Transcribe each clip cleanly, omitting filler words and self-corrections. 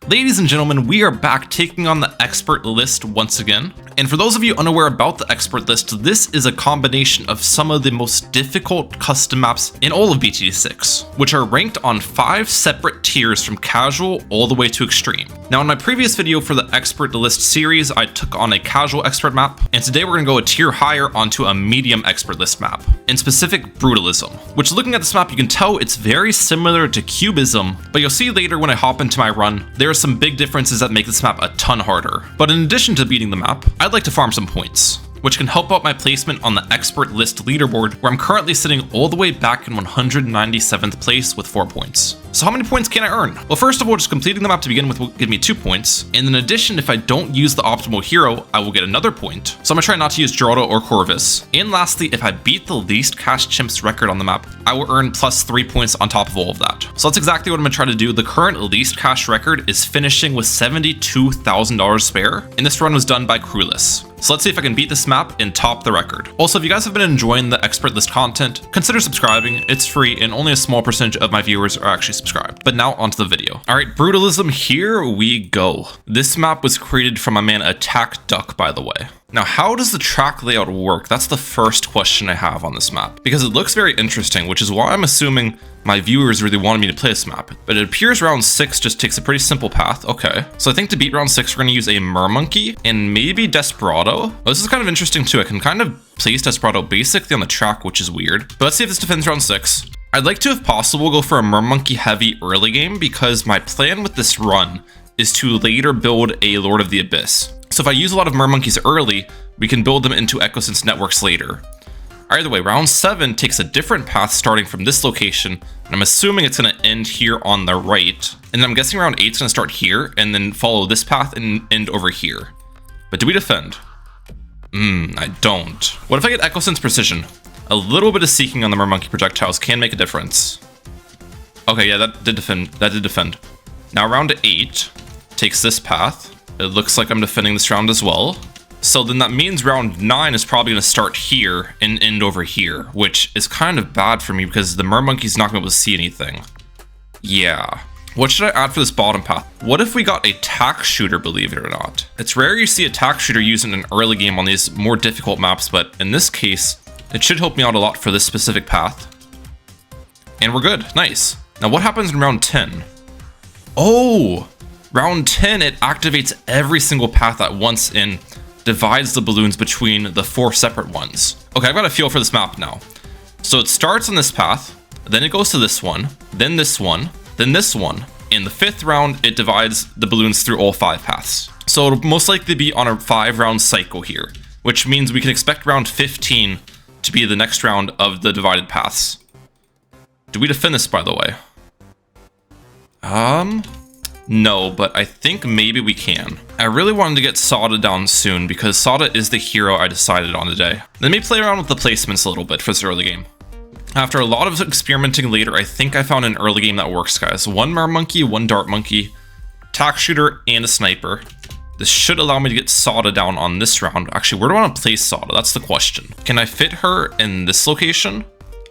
Ladies and gentlemen, we are back taking on the expert list once again. And for those of you unaware about the expert list, this is a combination of some of the most difficult custom maps in all of BTD6, which are ranked on 5 separate tiers from casual all the way to extreme. Now in my previous video for the expert list series, I took on a casual expert map, and today we're going to go a tier higher onto a medium expert list map, in specific Brutalism, which looking at this map you can tell it's very similar to Cubism, but you'll see later when I hop into my run, there are some big differences that make this map a ton harder. But in addition to beating the map, I'd like to farm some points, which can help out my placement on the expert list leaderboard, where I'm currently sitting all the way back in 197th place with 4 points. So how many points can I earn? Well, first of all, just completing the map to begin with will give me 2 points. And in addition, if I don't use the optimal hero, I will get another point. So I'm gonna try not to use Geraldo or Corvus. And lastly, if I beat the least cash chimps record on the map, I will earn plus 3 points on top of all of that. So that's exactly what I'm gonna try to do. The current least cash record is finishing with $72,000 spare, and this run was done by Crewless. So let's see if I can beat this map and top the record. Also, if you guys have been enjoying the expert list content, consider subscribing. It's free and only a small percentage of my viewers are actually subscribed. But now onto the video. All right, Brutalism, here we go. This map was created from my man Attack Duck, by the way. Now, how does the track layout work? That's the first question I have on this map, because it looks very interesting, which is why I'm assuming my viewers really wanted me to play this map. But it appears round 6 just takes a pretty simple path. Okay, so I think to beat round 6, we're gonna use a Mermonkey and maybe Desperado. Oh, this is kind of interesting too. I can kind of place Desperado basically on the track, which is weird. But let's see if this defends round 6. I'd like to, if possible, go for a Mermonkey heavy early game, because my plan with this run is to later build a Lord of the Abyss. So if I use a lot of Mermonkeys early, we can build them into Echosense networks later. Either way, round 7 takes a different path starting from this location, and I'm assuming it's going to end here on the right. And then I'm guessing round 8 is going to start here, and then follow this path and end over here. But do we defend? I don't. What if I get Echosense Precision? A little bit of seeking on the Mermonkey projectiles can make a difference. Okay, yeah, that did defend. Now round 8 takes this path. It looks like I'm defending this round as well. So then that means round 9 is probably going to start here and end over here, which is kind of bad for me because the Mermonkey's not going to be able to see anything. Yeah. What should I add for this bottom path? What if we got a tack shooter, believe it or not? It's rare you see a tack shooter used in an early game on these more difficult maps, but in this case, it should help me out a lot for this specific path. And we're good. Nice. Now what happens in round 10? Oh! Round 10, it activates every single path at once and divides the balloons between the 4 separate ones. Okay, I've got a feel for this map now. So it starts on this path, then it goes to this one, then this one, then this one. In the 5th round, it divides the balloons through all 5 paths. So it'll most likely be on a 5-round cycle here, which means we can expect round 15 to be the next round of the divided paths. Do we defend this, by the way? No, but I think maybe we can. I really wanted to get Sada down soon because Sada is the hero I decided on today. Let me play around with the placements a little bit for this early game. After a lot of experimenting later, I think I found an early game that works, guys. 1 Mermonkey, 1 Dart Monkey, Tack Shooter, and a Sniper. This should allow me to get Sada down on this round. Actually, where do I want to place Sada? That's the question. Can I fit her in this location?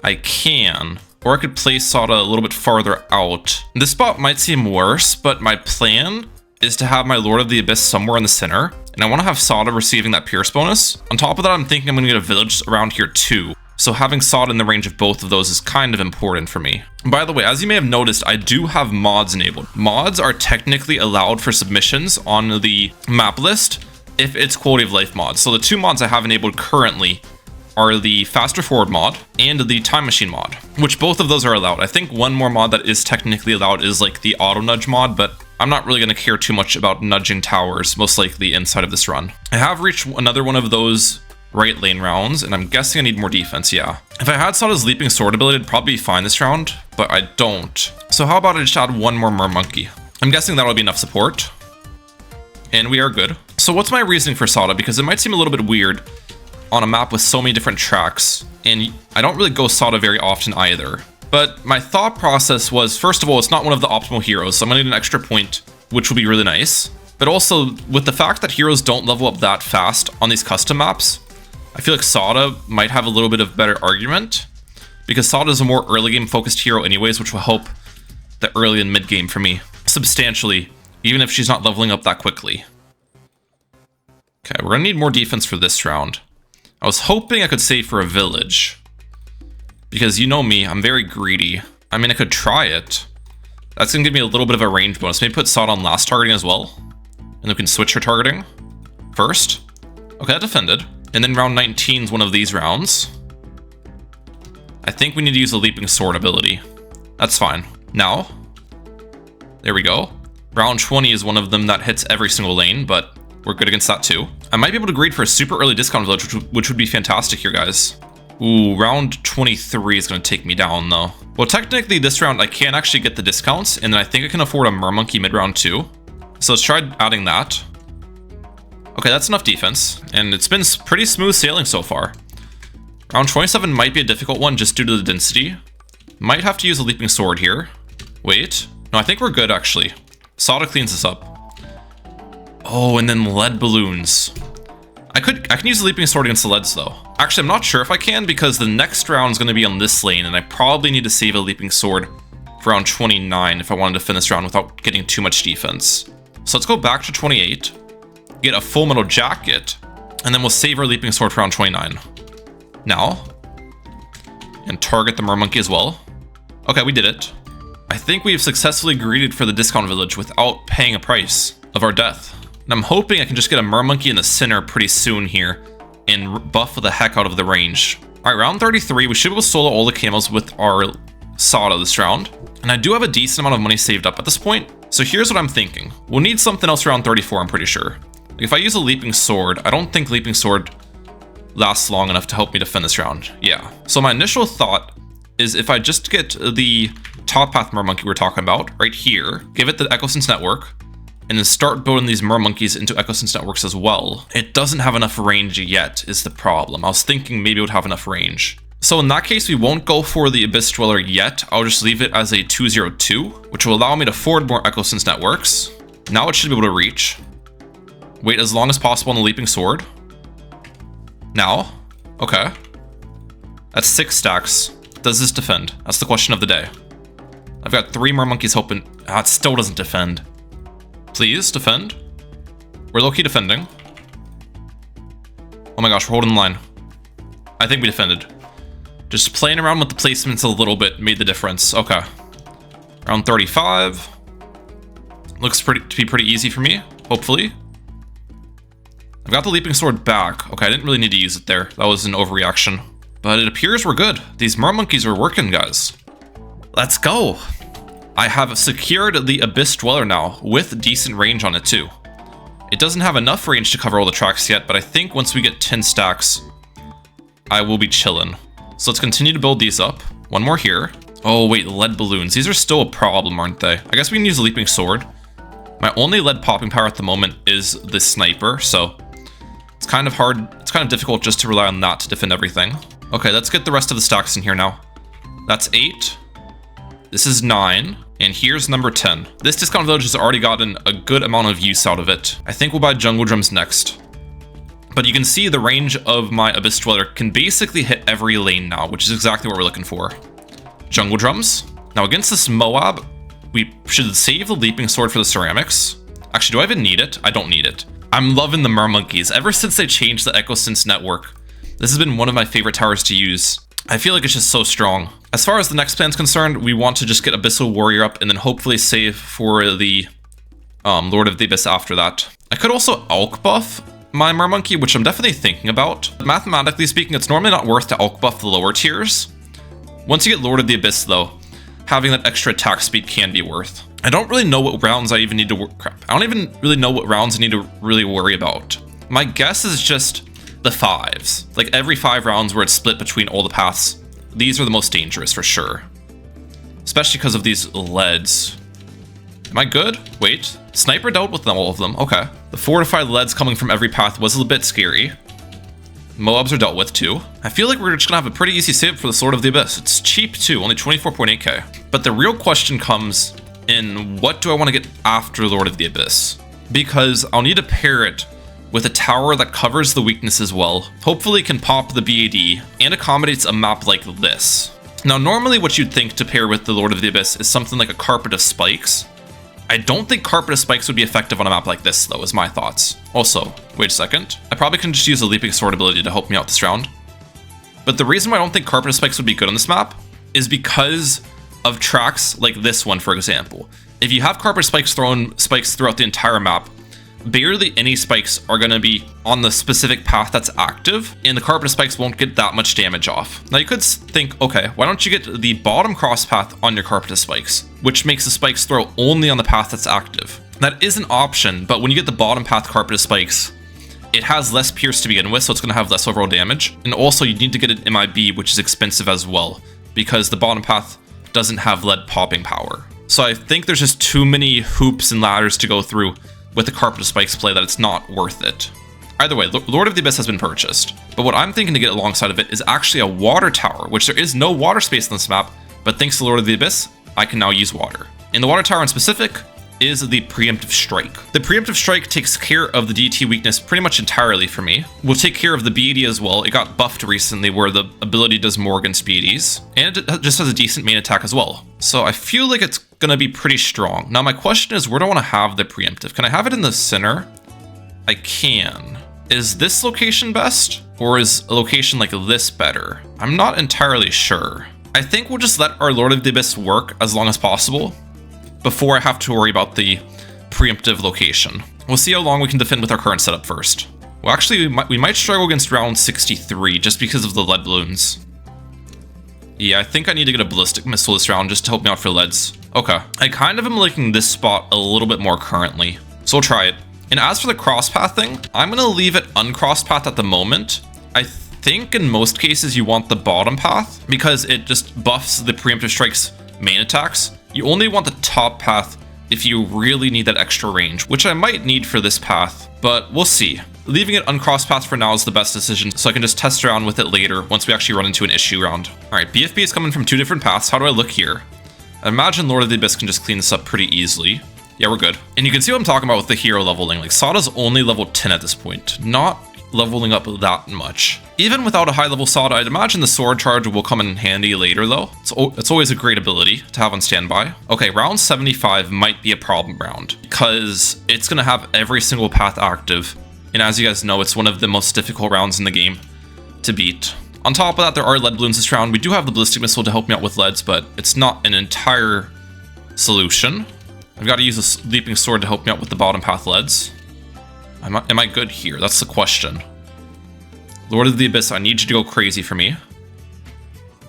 I can. Or I could place Sada a little bit farther out. This spot might seem worse, but my plan is to have my Lord of the Abyss somewhere in the center, and I want to have Sada receiving that Pierce bonus. On top of that, I'm thinking I'm going to get a village around here too. So having Sada in the range of both of those is kind of important for me. By the way, as you may have noticed, I do have mods enabled. Mods are technically allowed for submissions on the map list if it's quality of life mods. So the 2 mods I have enabled currently are the Faster Forward mod and the Time Machine mod, which both of those are allowed. I think one more mod that is technically allowed is like the Auto Nudge mod, but I'm not really going to care too much about nudging towers, most likely inside of this run. I have reached another one of those right lane rounds, and I'm guessing I need more defense, yeah. If I had Sada's Leaping Sword ability, I'd probably be fine this round, but I don't. So how about I just add 1 more Mermonkey? I'm guessing that'll be enough support. And we are good. So what's my reasoning for Sada? Because it might seem a little bit weird on a map with so many different tracks, and I don't really go Sada very often either. But my thought process was, first of all, it's not one of the optimal heroes, so I'm gonna need an extra point, which will be really nice. But also, with the fact that heroes don't level up that fast on these custom maps, I feel like Sada might have a little bit of better argument, because Sada is a more early game focused hero anyways, which will help the early and mid game for me substantially even if she's not leveling up that quickly. Okay, we're gonna need more defense for this round. I was hoping I could save for a village, because you know me, I'm very greedy. I mean, I could try it. That's gonna give me a little bit of a range bonus. Maybe put Sod on last targeting as well, and we can switch her targeting first. Okay, that defended. And then round 19 is one of these rounds. I think we need to use the Leaping Sword ability. That's fine. Now, there we go. Round 20 is one of them that hits every single lane, but we're good against that too. I might be able to greed for a super early discount village, which would be fantastic here, guys. Ooh, round 23 is going to take me down, though. Well, technically, this round, I can actually get the discounts, and then I think I can afford a Mermonkey mid-round too. So let's try adding that. Okay, that's enough defense, and it's been pretty smooth sailing so far. Round 27 might be a difficult one just due to the density. Might have to use a Leaping Sword here. Wait. No, I think we're good, actually. Soda cleans this up. Oh, and then lead balloons. I can use the Leaping Sword against the leads, though. Actually, I'm not sure if I can, because the next round is going to be on this lane, and I probably need to save a Leaping Sword for round 29 if I wanted to finish this round without getting too much defense. So let's go back to 28, get a Full Metal Jacket, and then we'll save our Leaping Sword for round 29. Now, and target the Mermonkey as well. Okay, we did it. I think we've successfully greeted for the discount village without paying a price of our death. And I'm hoping I can just get a Mermonkey in the center pretty soon here and buff the heck out of the range. All right, round 33, we should be able to solo all the camos with our Sada this round. And I do have a decent amount of money saved up at this point. So here's what I'm thinking. We'll need something else around 34, I'm pretty sure. Like if I use a Leaping Sword, I don't think Leaping Sword lasts long enough to help me defend this round. Yeah. So my initial thought is if I just get the top path Mermonkey we're talking about right here, give it the Echosense network, and then start building these Mermonkeys into Echosense networks as well. It doesn't have enough range yet is the problem. I was thinking maybe it would have enough range. So in that case, we won't go for the Abyss Dweller yet. I'll just leave it as a 202, which will allow me to forward more Echosense networks. Now it should be able to reach. Wait as long as possible on the Leaping Sword. Now, okay. That's 6 stacks. Does this defend? That's the question of the day. I've got 3 Mermonkeys hoping. Ah, it still doesn't defend. Please, defend. We're low-key defending. Oh my gosh, we're holding the line. I think we defended. Just playing around with the placements a little bit made the difference. Okay. Round 35. Looks to be pretty easy for me, hopefully. I've got the Leaping Sword back. Okay, I didn't really need to use it there. That was an overreaction. But it appears we're good. These Mermonkeys are working, guys. Let's go. I have secured the Abyss Dweller now, with decent range on it too. It doesn't have enough range to cover all the tracks yet, but I think once we get 10 stacks, I will be chillin'. So let's continue to build these up. One more here. Oh wait, lead balloons. These are still a problem, aren't they? I guess we can use a Leaping Sword. My only lead popping power at the moment is the sniper, so it's kind of hard. It's kind of difficult just to rely on that to defend everything. Okay, let's get the rest of the stacks in here now. That's 8. This is 9. And here's number 10. This discount village has already gotten a good amount of use out of it. I think we'll buy jungle drums next. But you can see the range of my Abyss Dweller can basically hit every lane now, which is exactly what we're looking for. Jungle drums. Now against this Moab, we should save the Leaping Sword for the ceramics. Actually, do I even need it? I don't need it. I'm loving the Mermonkeys. Ever since they changed the Echosense network, this has been one of my favorite towers to use. I feel like it's just so strong. As far as the next plan is concerned, we want to just get Abyssal Warrior up and then hopefully save for the Lord of the Abyss after that. I could also Alk buff my Mermonkey, which I'm definitely thinking about. Mathematically speaking, it's normally not worth to Alk buff the lower tiers. Once you get Lord of the Abyss though, having that extra attack speed can be worth. I don't really know what rounds I even need to I don't even really know what rounds I need to really worry about. My guess is just the 5s. Like every 5 rounds where it's split between all the paths, these are the most dangerous for sure. Especially because of these leads. Am I good? Wait, sniper dealt with all of them. Okay. The fortified leads coming from every path was a bit scary. Moabs are dealt with too. I feel like we're just gonna have a pretty easy save for the Sword of the Abyss. It's cheap too, only 24.8k. But the real question comes in, what do I want to get after Lord of the Abyss? Because I'll need to pair it with a tower that covers the weaknesses well, hopefully can pop the BAD, and accommodates a map like this. Now normally what you'd think to pair with the Lord of the Abyss is something like a Carpet of Spikes, I don't think Carpet of Spikes would be effective on a map like this, though, is my thoughts. Also, wait a second. I probably can just use a Leaping Sword ability to help me out this round. But the reason why I don't think Carpet of Spikes would be good on this map is because of tracks like this one, for example. If you have Carpet of Spikes throwing spikes throughout the entire map, barely any spikes are going to be on the specific path that's active, and the Carpet of Spikes won't get that much damage off. Now you could think, okay, why don't you get the bottom cross path on your Carpet of Spikes, which makes the spikes throw only on the path that's active. That is an option, but when you get the bottom path Carpet of Spikes, it has less pierce to begin with, so it's going to have less overall damage. And also you need to get an MIB, which is expensive as well, because the bottom path doesn't have lead popping power. So I think there's just too many hoops and ladders to go through with the Carpet of Spikes play that it's not worth it. Either way, Lord of the Abyss has been purchased, but what I'm thinking to get alongside of it is actually a water tower, which there is no water space on this map, but thanks to Lord of the Abyss, I can now use water. And the water tower in specific is the Preemptive Strike. The Preemptive Strike takes care of the DT weakness pretty much entirely for me. We'll take care of the BAD as well. It got buffed recently where the ability does more against BADs, and it just has a decent main attack as well. So I feel like it's gonna be pretty strong. Now my question is, where do I want to have the Preemptive? Can I have it in the center? I can. Is this location best? Or is a location like this better? I'm not entirely sure. I think we'll just let our Lord of the Abyss work as long as possible before I have to worry about the preemptive location. We'll see how long we can defend with our current setup first. Well, actually, we might struggle against round 63 just because of the lead balloons. Yeah, I think I need to get a ballistic missile this round just to help me out for leads. Okay, I kind of am liking this spot a little bit more currently, so we'll try it. And as for the cross path thing, I'm gonna leave it uncrossed path at the moment. I think in most cases you want the bottom path because it just buffs the Preemptive Strike's main attacks. You only want the top path if you really need that extra range, which I might need for this path, but we'll see. Leaving it uncrossed path for now is the best decision, so I can just test around with it later once we actually run into an issue round. Alright, BFB is coming from two different paths. How do I look here? I imagine Lord of the Abyss can just clean this up pretty easily. Yeah, we're good. And you can see what I'm talking about with the hero leveling. Like, Sada's only level 10 at this point, not leveling up that much. Even without a high level Sada, I'd imagine the sword charge will come in handy later though. It's always a great ability to have on standby. Okay, round 75 might be a problem round because it's gonna have every single path active. And as you guys know, it's one of the most difficult rounds in the game to beat. On top of that, there are lead balloons this round. We do have the ballistic missile to help me out with leads, but it's not an entire solution. I've got to use a leaping sword to help me out with the bottom path leads. Am I good here? That's the question. Lord of the Abyss, I need you to go crazy for me.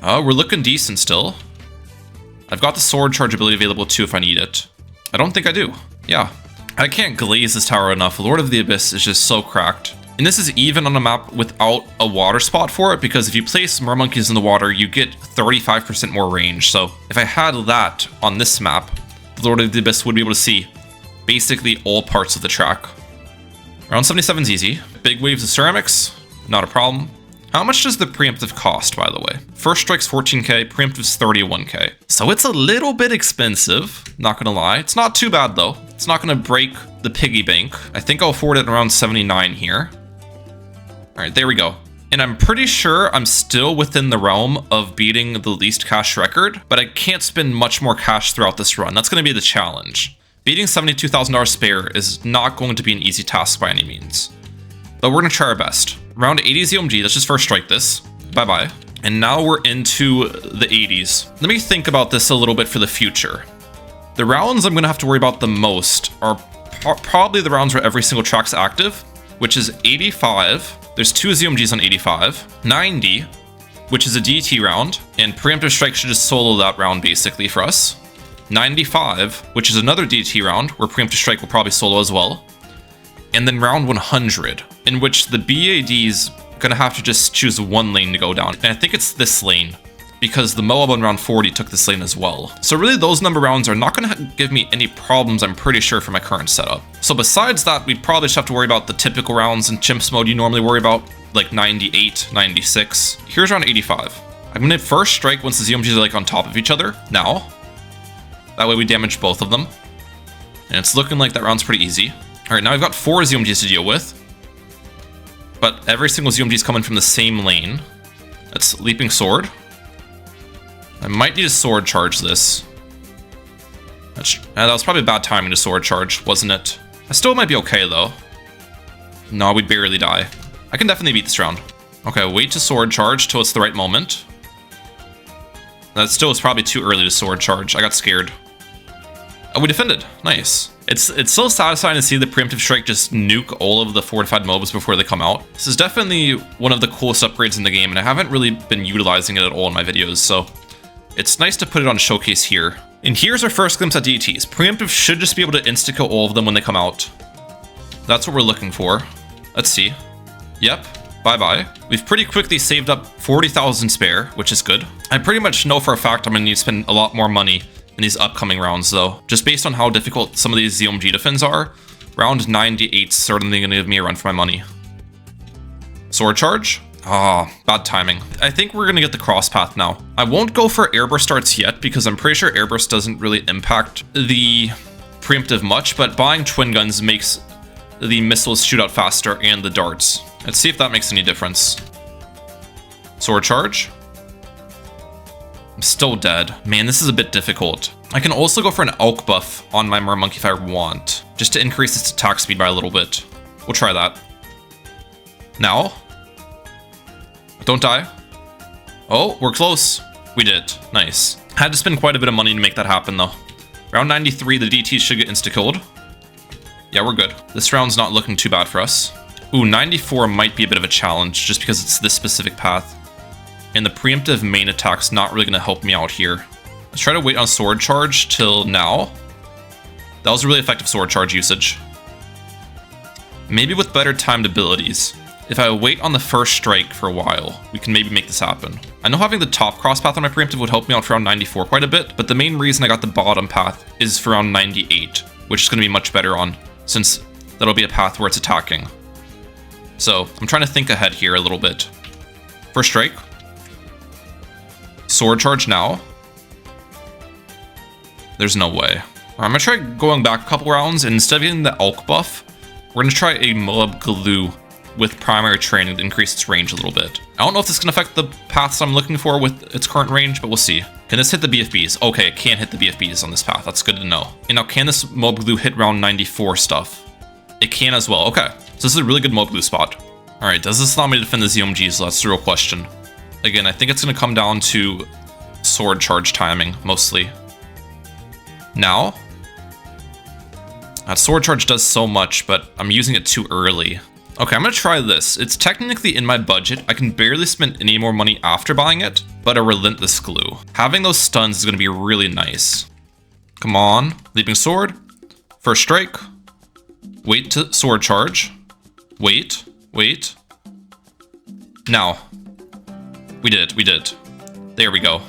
We're looking decent still. I've got the sword charge ability available too if I need it. I don't think I do. Yeah. I can't glaze this tower enough. Lord of the Abyss is just so cracked. And this is even on a map without a water spot for it, because if you place mermonkeys in the water, you get 35% more range. So if I had that on this map, the Lord of the Abyss would be able to see basically all parts of the track. Round 77 is easy. Big waves of ceramics, not a problem. How much does the preemptive cost, by the way? First strike's 14k, preemptive's 31k. So it's a little bit expensive, not gonna lie. It's not too bad though. It's not gonna break the piggy bank. I think I'll afford it around 79 here. All right, there we go. And I'm pretty sure I'm still within the realm of beating the least cash record, but I can't spend much more cash throughout this run. That's gonna be the challenge. Beating $72,000 spare is not going to be an easy task by any means, but we're gonna try our best. Round 80 is the OMG, let's just first strike this. Bye-bye. And now we're into the 80s. Let me think about this a little bit for the future. The rounds I'm gonna have to worry about the most are probably the rounds where every single track's active, which is 85. There's two ZOMGs on 85. 90, which is a DT round, and Preemptive Strike should just solo that round basically for us. 95, which is another DT round, where Preemptive Strike will probably solo as well. And then round 100, in which the BAD's gonna have to just choose one lane to go down. And I think it's this lane, because the Moab on round 40 took this lane as well. So really those number rounds are not gonna give me any problems, I'm pretty sure, for my current setup. So besides that, we'd probably just have to worry about the typical rounds in Chimps mode you normally worry about, like 98, 96. Here's round 85. I'm gonna first strike once the ZOMGs are like on top of each other, now. That way we damage both of them. And it's looking like that round's pretty easy. All right, now I've got 4 ZOMGs to deal with, but every single ZOMG is coming from the same lane. That's Leaping Sword. I might need a sword charge this. That was probably bad timing to sword charge, wasn't it? I still might be okay, though. No, we barely die. I can definitely beat this round. Okay, wait to sword charge till it's the right moment. That still is probably too early to sword charge. I got scared. Oh, we defended. Nice. It's so satisfying to see the preemptive strike just nuke all of the fortified mobs before they come out. This is definitely one of the coolest upgrades in the game, and I haven't really been utilizing it at all in my videos, so it's nice to put it on showcase here. And here's our first glimpse at DTs. Preemptive should just be able to insta-kill all of them when they come out. That's what we're looking for. Let's see. Yep. Bye-bye. We've pretty quickly saved up 40,000 spare, which is good. I pretty much know for a fact I'm going to need to spend a lot more money in these upcoming rounds, though. Just based on how difficult some of these ZOMG defends are, round 98's certainly going to give me a run for my money. Sword charge? Ah, bad timing. I think we're going to get the cross path now. I won't go for airburst starts yet, because I'm pretty sure airburst doesn't really impact the preemptive much, but buying twin guns makes the missiles shoot out faster and the darts. Let's see if that makes any difference. Sword charge. I'm still dead. Man, this is a bit difficult. I can also go for an Elk buff on my Mermonkey if I want, just to increase its attack speed by a little bit. We'll try that. Now. Don't die. Oh, we're close. We did. Nice. Had to spend quite a bit of money to make that happen, though. Round 93, the DTs should get insta-killed. Yeah, we're good. This round's not looking too bad for us. Ooh, 94 might be a bit of a challenge, just because it's this specific path. And the preemptive main attack's not really going to help me out here. Let's try to wait on sword charge till now. That was a really effective sword charge usage. Maybe with better timed abilities. If I wait on the first strike for a while, we can maybe make this happen. I know having the top cross path on my preemptive would help me out for round 94 quite a bit, but the main reason I got the bottom path is for round 98, which is going to be much better on, since that'll be a path where it's attacking. So I'm trying to think ahead here a little bit. First strike. Sword charge now. There's no way. I'm gonna try going back a couple rounds, and instead of getting the Elk buff, we're gonna try a Moab glue with primary training to increase its range a little bit. I don't know if this can affect the paths I'm looking for with its current range, but we'll see. Can this hit the BFBs? Okay, it can't hit the BFBs on this path. That's good to know. And now, can this Moab glue hit round 94 stuff? It can as well. Okay, so this is a really good Moab glue spot. All right, does this allow me to defend the ZOMGs? That's the real question. Again, I think it's gonna come down to sword charge timing, mostly. Now, that sword charge does so much, but I'm using it too early. Okay, I'm gonna try this. It's technically in my budget. I can barely spend any more money after buying it, but a relentless glue. Having those stuns is gonna be really nice. Come on, leaping sword. First strike. Wait to sword charge. Wait, wait. Now. We did it, we did it. There we go.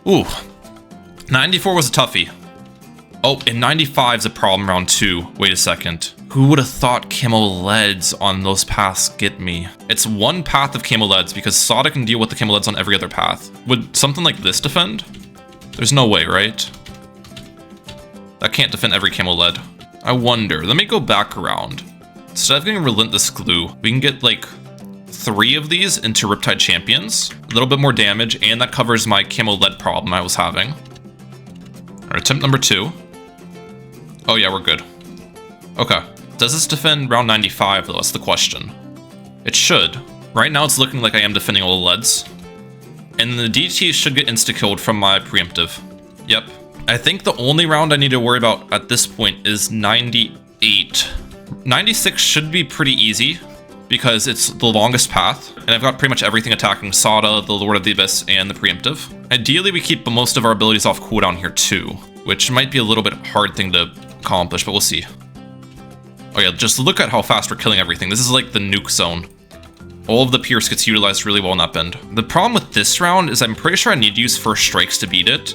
Ooh, 94 was a toughie. Oh, and 95's a problem round 2. Wait a second. Who would have thought camo leads on those paths get me? It's one path of camo leads because Sada can deal with the camo leads on every other path. Would something like this defend? There's no way, right? That can't defend every camo lead. I wonder. Let me go back around. Instead of getting relentless glue, we can get like 3 of these into Riptide Champions. A little bit more damage, and that covers my camo lead problem I was having. All right, attempt number 2. Oh yeah, we're good. Okay. Does this defend round 95 though? That's the question. It should. Right now it's looking like I am defending all the leads. And the DT should get insta-killed from my preemptive. Yep. I think the only round I need to worry about at this point is 98. 96 should be pretty easy because it's the longest path. And I've got pretty much everything attacking Sada, the Lord of the Abyss, and the preemptive. Ideally, we keep most of our abilities off cooldown here too, which might be a little bit hard thing to accomplish, but we'll see. Oh yeah, just look at how fast we're killing everything. This is like the nuke zone. All of the Pierce gets utilized really well in that bend. The problem with this round is I'm pretty sure I need to use first strikes to beat it.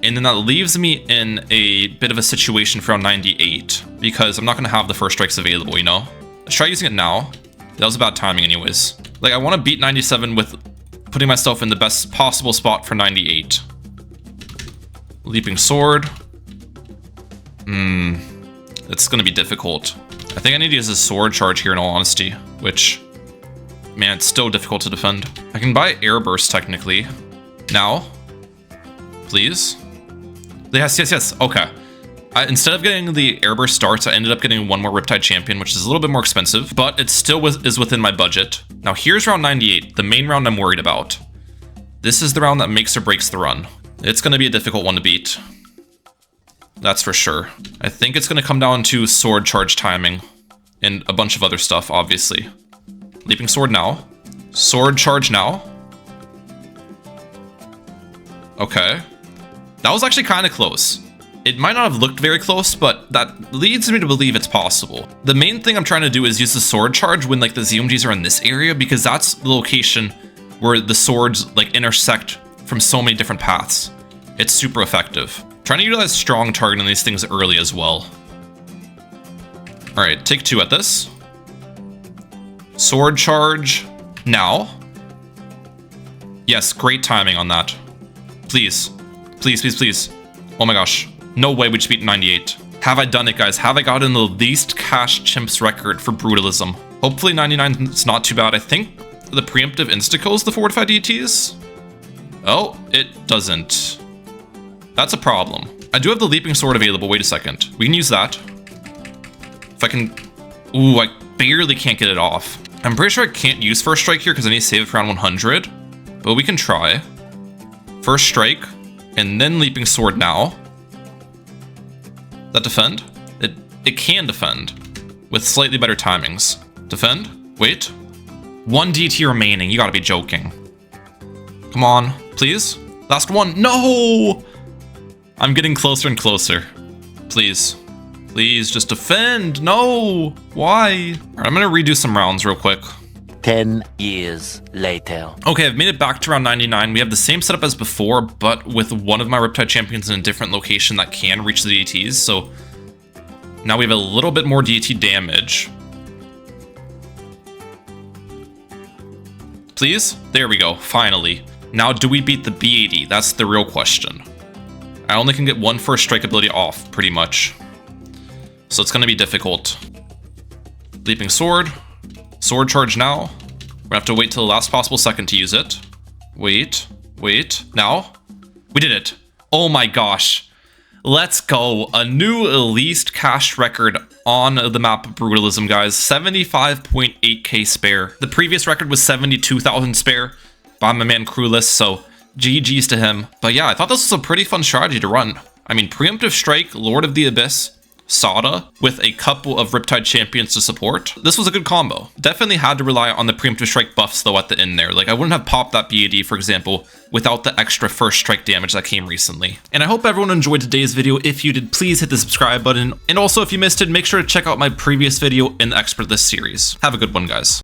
And then that leaves me in a bit of a situation for round 98, because I'm not going to have the first strikes available, you know? Let's try using it now. That was bad timing anyways. Like, I want to beat 97 with putting myself in the best possible spot for 98. Leaping sword. It's going to be difficult. I think I need to use a sword charge here in all honesty, which, man, it's still difficult to defend. I can buy air burst technically. Now, please. Yes, yes, yes. Okay. Instead of getting the Airburst starts, I ended up getting one more Riptide Champion, which is a little bit more expensive, but it still is within my budget. Now here's round 98, the main round I'm worried about. This is the round that makes or breaks the run. It's going to be a difficult one to beat. That's for sure. I think it's going to come down to sword charge timing and a bunch of other stuff, obviously. Leaping sword now. Sword charge now. Okay. That was actually kind of close. It might not have looked very close, but that leads me to believe it's possible. The main thing I'm trying to do is use the sword charge when like the ZOMGs are in this area, because that's the location where the swords like intersect from so many different paths. It's super effective. Trying to utilize strong targeting these things early as well. All right, take 2 at this. Sword charge now. Yes, great timing on that. Please, please, please, please. Oh my gosh. No way we just beat 98. Have I done it, guys? Have I gotten the least cash chimps record for brutalism? Hopefully 99 is not too bad. I think the preemptive insta-kills the fortified DTs. Oh, it doesn't. That's a problem. I do have the leaping sword available. Wait a second. We can use that. If I can... Ooh, I barely can't get it off. I'm pretty sure I can't use first strike here because I need to save it for around 100. But we can try. First strike, and then leaping sword now. That defend? It can defend with slightly better timings. Defend? Wait. 1 DT remaining. You gotta be joking. Come on, please. Last one. No! I'm getting closer and closer. Please. Please, just defend. No! Why? All right, I'm gonna redo some rounds real quick. 10 years later. Okay, I've made it back to round 99. We have the same setup as before, but with one of my Riptide Champions in a different location that can reach the DTs, so now we have a little bit more DT damage. Please? There we go, finally. Now, do we beat the B80? That's the real question. I only can get 1 first strike ability off, pretty much. So it's gonna be difficult. Leaping sword. Sword charge now. We're gonna have to wait till the last possible second to use it. Wait, wait, now. We did it. Oh my gosh. Let's go. A new least cash record on the map Brutalism, guys. 75.8k spare. The previous record was 72,000 spare by my man Crewless, so GG's to him. But yeah, I thought this was a pretty fun strategy to run. I mean, Preemptive Strike, Lord of the Abyss, Sada, with a couple of Riptide Champions to support. This was a good combo. Definitely had to rely on the Preemptive Strike buffs though at the end there. Like I wouldn't have popped that BAD, for example, without the extra first strike damage that came recently. And I hope everyone enjoyed today's video. If you did, please hit the subscribe button. And also if you missed it, make sure to check out my previous video in the Expert List series. Have a good one, guys.